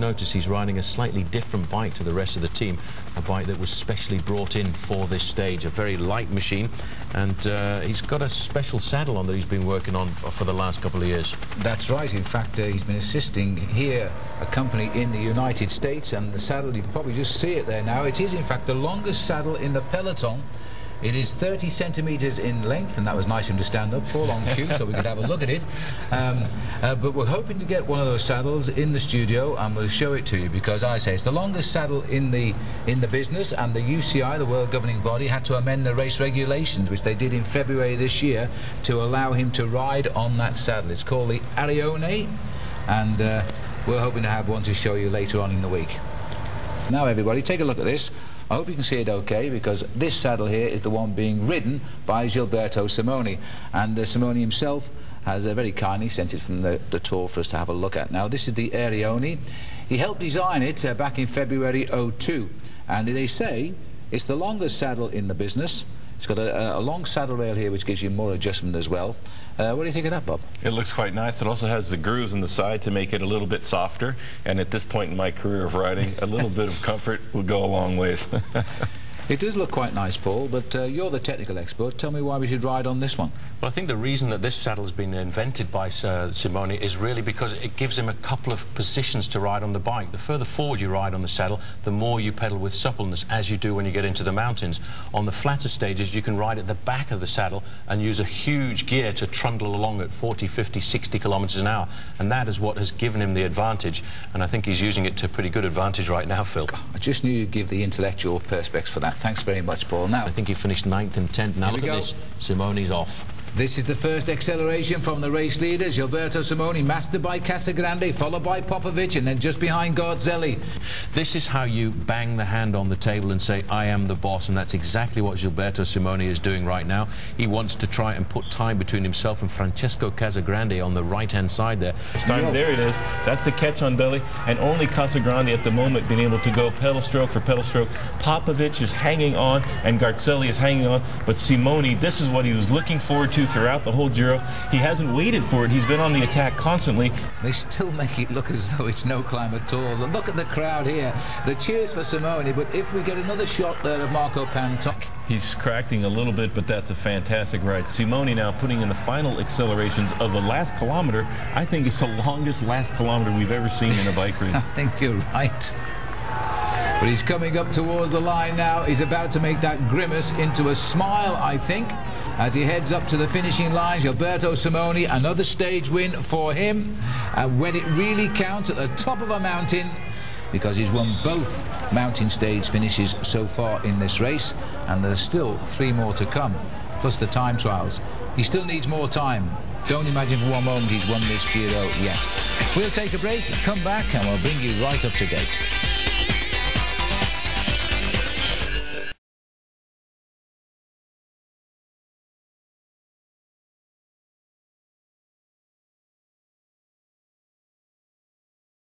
notice he's riding a slightly different bike to the rest of the team, a bike that was specially brought in for this stage, a very light machine, and he's got a special saddle on that he's been working on for the last couple of years. That's right. In fact, he's been assisting here a company in the United States, and the saddle, you can probably just see it there now. It is, in fact, the longest saddle in the peloton. It is 30 centimetres in length, and that was nice of him to stand up, Paul, on cue, so we could have a look at it. But we're hoping to get one of those saddles in the studio, and we'll show it to you, because I say it's the longest saddle in the business, and the UCI, the World Governing Body, had to amend the race regulations, which they did in February this year, to allow him to ride on that saddle. It's called the Arione, and we're hoping to have one to show you later on in the week. Now, everybody, take a look at this. I hope you can see it okay, because this saddle here is the one being ridden by Gilberto Simoni, and Simoni himself has very kindly sent it from the tour for us to have a look at. Now, this is the Arione. He helped design it back in February '02, and they say it's the longest saddle in the business. It's got a long saddle rail here, which gives you more adjustment as well. What do you think of that, Bob? It looks quite nice. It also has the grooves on the side to make it a little bit softer. And at this point in my career of riding, a little bit of comfort will go a long ways. It does look quite nice, Paul, but you're the technical expert. Tell me why we should ride on this one. Well, I think the reason that this saddle has been invented by Simoni is really because it gives him a couple of positions to ride on the bike. The further forward you ride on the saddle, the more you pedal with suppleness, as you do when you get into the mountains. On the flatter stages, you can ride at the back of the saddle and use a huge gear to trundle along at 40, 50, 60 kilometers an hour. And that is what has given him the advantage. And I think he's using it to pretty good advantage right now, Phil. I just knew you'd give the intellectual perspex for that. Thanks very much, Paul. Now, I think he finished 9th and 10th. Now look at this. Simoni's off. This is the first acceleration from the race leaders. Gilberto Simoni, mastered by Casagrande, followed by Popovic, and then just behind Garzelli. This is how you bang the hand on the table and say, I am the boss, and that's exactly what Gilberto Simoni is doing right now. He wants to try and put time between himself and Francesco Casagrande on the right-hand side there. There it is. That's the catch on belly, and only Casagrande at the moment being able to go pedal stroke for pedal stroke. Popovic is hanging on, and Garzelli is hanging on, but Simoni, this is what he was looking forward to throughout the whole Giro. He hasn't waited for it. He's been on the attack constantly. They still make it look as though it's no climb at all. Look at the crowd here. The cheers for Simoni, but if we get another shot there of Marco Pantoc. He's cracking a little bit, but that's a fantastic ride. Simoni now putting in the final accelerations of the last kilometer. I think it's the longest last kilometer we've ever seen in a bike race. I think you're right. But he's coming up towards the line now. He's about to make that grimace into a smile, I think, as he heads up to the finishing line. Gilberto Simoni, another stage win for him. When it really counts, at the top of a mountain, because he's won both mountain stage finishes so far in this race, and there's still 3 more to come, plus the time trials. He still needs more time. Don't imagine for one moment he's won this Giro yet. We'll take a break, come back, and we'll bring you right up to date.